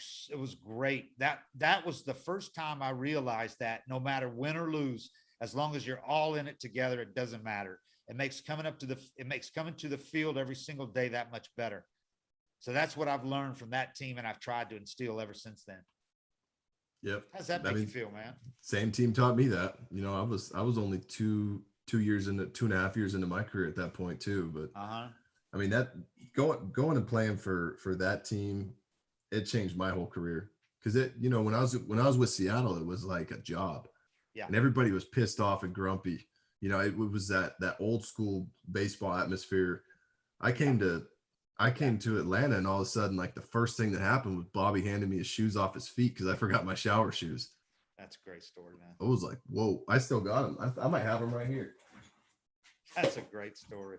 great. That was the first time I realized that no matter win or lose, as long as you're all in it together, it doesn't matter. It makes coming to the field every single day that much better. So that's what I've learned from that team, and I've tried to instill ever since then. Yep. How's that make you feel, man? Same team taught me that. You know, I was only 2.5 years into my career at that point too. But I mean, that going and playing for that team, it changed my whole career. Because when I was with Seattle, it was like a job. Yeah. And everybody was pissed off and grumpy. You know, it was that old school baseball atmosphere. I came to Atlanta, and all of a sudden, like, the first thing that happened was Bobby handed me his shoes off his feet because I forgot my shower shoes. That's a great story, man. I was like, whoa, I still got them. I might have them right here. That's a great story.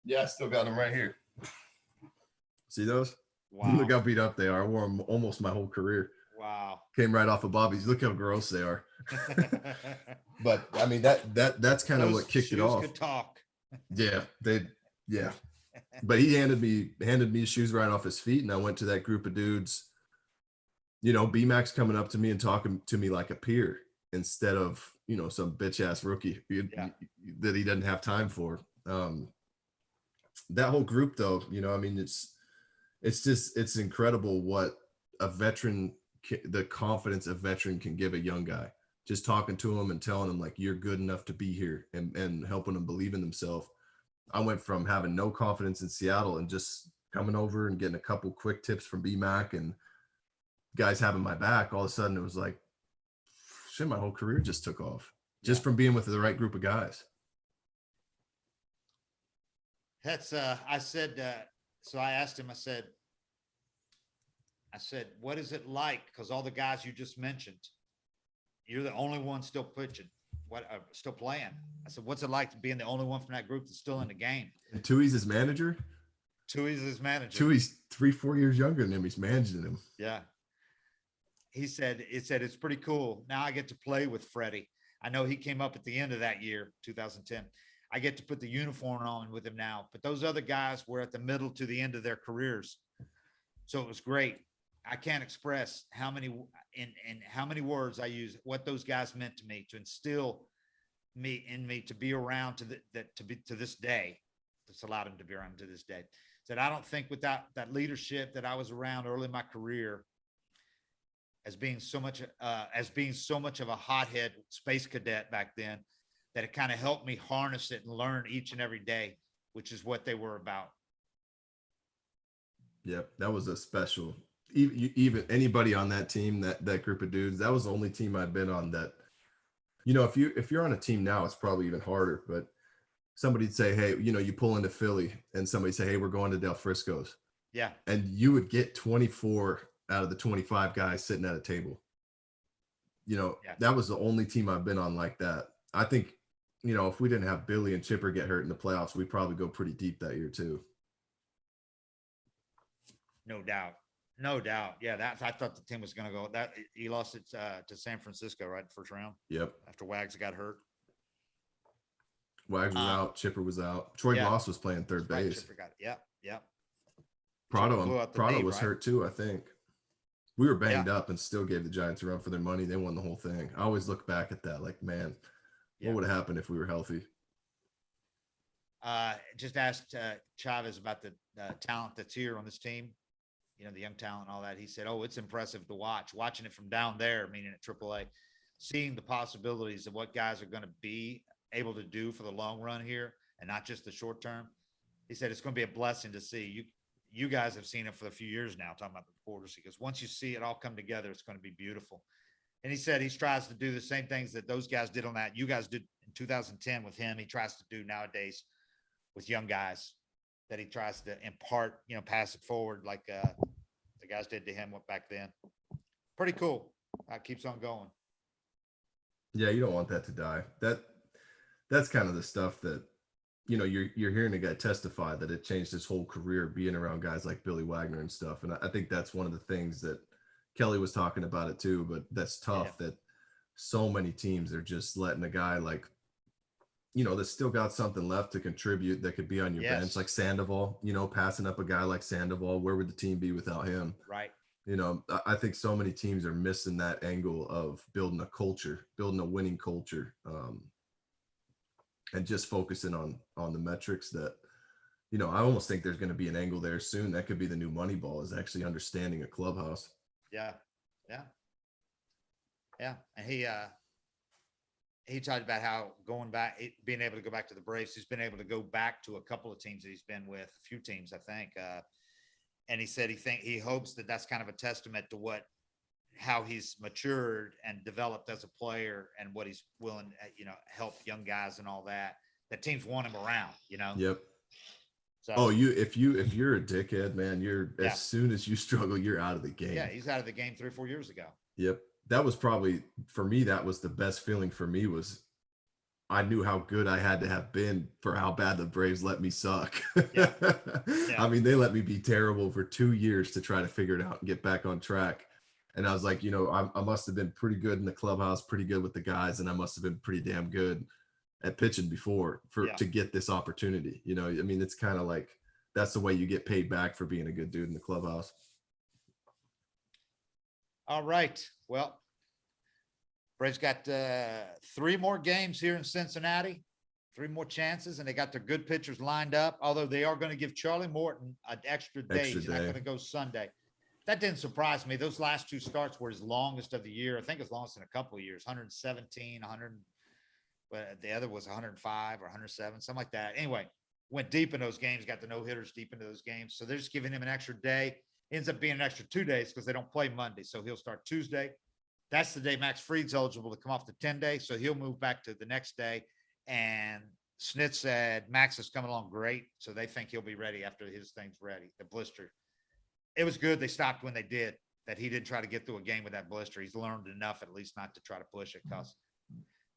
Yeah, I still got them right here. See those? Wow. Look how beat up they are. I wore them almost my whole career. Wow. Came right off of Bobby's. Look how gross they are. But I mean, that's kind of what kicked it off. Could talk. Yeah. But he handed me his shoes right off his feet, and I went to that group of dudes. B-Max coming up to me and talking to me like a peer instead of some bitch ass rookie Yeah. that he doesn't have time for. That whole group, though, I mean, it's incredible what a veteran, the confidence a veteran can give a young guy. Just talking to him and telling him like you're good enough to be here, and helping them believe in themselves. I went from having no confidence in Seattle and just coming over and getting a couple quick tips from BMAC and guys having my back. All of a sudden it was like, shit, my whole career just took off just from being with the right group of guys. That's I said, so I asked him, I said, what is it like? Because all the guys you just mentioned, you're the only one still pitching, still playing. I said, what's it like being the only one from that group that's still in the game? And Tui's his manager. Tui's his manager. Tui's 3-4 years younger than him. He's managing him. Yeah. He said, it's pretty cool. Now I get to play with Freddie. I know he came up at the end of that year, 2010. I get to put the uniform on with him now, but those other guys were at the middle to the end of their careers. So it was great. I can't express how many words I use, what those guys meant to me, to instill me to be around to this day. That's allowed him to be around to this day. Said, I don't think without that leadership that I was around early in my career as being so much of a hothead space cadet back then, that it kind of helped me harness it and learn each and every day, which is what they were about. Yep. That was a special, even anybody on that team, that group of dudes, that was the only team I've been on that, if you're on a team now, it's probably even harder, but somebody'd say, hey, you pull into Philly and somebody say, hey, we're going to Del Frisco's. Yeah. And you would get 24 out of the 25 guys sitting at a table. That was the only team I've been on like that. I think, if we didn't have Billy and Chipper get hurt in the playoffs, we'd probably go pretty deep that year too. No doubt. Yeah, I thought the team was going to go. That he lost it to San Francisco, right? First round. Yep. After Wags got hurt. Wags was out. Chipper was out. Troy Gloss was playing third base. Chipper got it. Yep. Prado was hurt too, I think. We were banged up and still gave the Giants a run for their money. They won the whole thing. I always look back at that like, man, what would have happened if we were healthy? Just asked Chavez about the talent that's here on this team, the young talent and all that. He said, oh, it's impressive to watching it from down there, meaning at AAA, seeing the possibilities of what guys are going to be able to do for the long run here and not just the short term. He said, it's going to be a blessing to see. You guys have seen it for a few years now, talking about the reporters. He goes, once you see it all come together, it's going to be beautiful. And he said he tries to do the same things that those guys did on that. You guys did in 2010 with him. He tries to do nowadays with young guys, that he tries to impart, pass it forward like the guys did to him back then. Pretty cool. Keeps on going. Yeah, you don't want that to die. That's kind of the stuff that, you're hearing a guy testify that it changed his whole career being around guys like Billy Wagner and stuff. And I think that's one of the things that Kelly was talking about it too, but that's tough that so many teams are just letting a guy like, that's still got something left to contribute that could be on your bench, like Sandoval, passing up a guy like Sandoval. Where would the team be without him? Right. I think so many teams are missing that angle of building a culture, building a winning culture, and just focusing on the metrics that, I almost think there's going to be an angle there soon. That could be the new Moneyball, is actually understanding a clubhouse. Yeah. And he talked about how being able to go back to the Braves, he's been able to go back to a couple of teams that he's been with, a few teams, I think. And he said he hopes that that's kind of a testament to how he's matured and developed as a player, and what he's willing to, help young guys and all that teams want him around, Yep. So, if you're a dickhead, man, as soon as you struggle, you're out of the game. Yeah. He's out of the game 3 or 4 years ago. Yep. That was probably, for me, that was the best feeling for me, was I knew how good I had to have been for how bad the Braves let me suck. Yeah. I mean, they let me be terrible for 2 years to try to figure it out and get back on track. And I was like, I must have been pretty good in the clubhouse, pretty good with the guys, and I must have been pretty damn good at pitching before to get this opportunity. I mean, it's kind of like that's the way you get paid back for being a good dude in the clubhouse. All right. Well, Braves got 3 more games here in Cincinnati, 3 more chances, and they got their good pitchers lined up. Although they are going to give Charlie Morton an extra day. He's not going to go Sunday. That didn't surprise me. Those last 2 starts were his longest of the year. I think his longest in a couple of years, 117, 100. But the other was 105 or 107, something like that. Anyway, went deep in those games, got the no-hitters deep into those games. So they're just giving him an extra day. Ends up being an extra 2 days because they don't play Monday. So he'll start Tuesday. That's the day Max Fried's eligible to come off the 10-day. So he'll move back to the next day. And Snit said Max is coming along great. So they think he'll be ready after his thing's ready, the blister. It was good. They stopped when they did, that he didn't try to get through a game with that blister. He's learned enough at least not to try to push it. Because,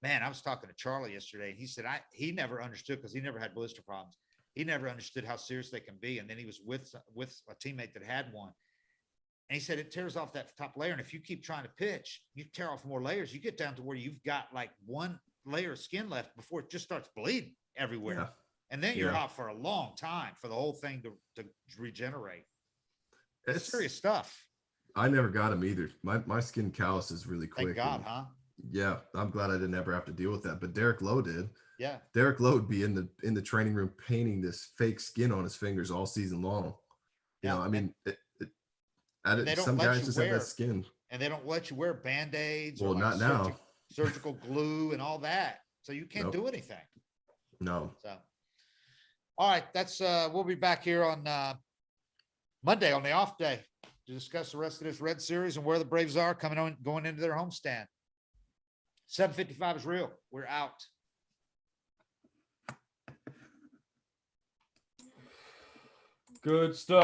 man, I was talking to Charlie yesterday, and he said he never understood because he never had blister problems. He never understood how serious they can be. And then he was with a teammate that had one. And he said it tears off that top layer. And if you keep trying to pitch, you tear off more layers. You get down to where you've got like 1 layer of skin left before it just starts bleeding everywhere. Yeah. And then you're out for a long time for the whole thing to regenerate. It's serious stuff. I never got them either. My skin calluses really quick. Thank God, huh? Yeah, I'm glad I didn't ever have to deal with that. But Derek Lowe did. Yeah. Derek Lowe would be in the training room painting this fake skin on his fingers all season long. You know, I mean, some guys just have that skin. And they don't let you wear Band-Aids or like not now. Surgical glue and all that. So you can't do anything. No. So, all right, that's we'll be back here on Monday on the off day to discuss the rest of this Red Series and where the Braves are going into their homestand. 7:55 is real. We're out. Good stuff.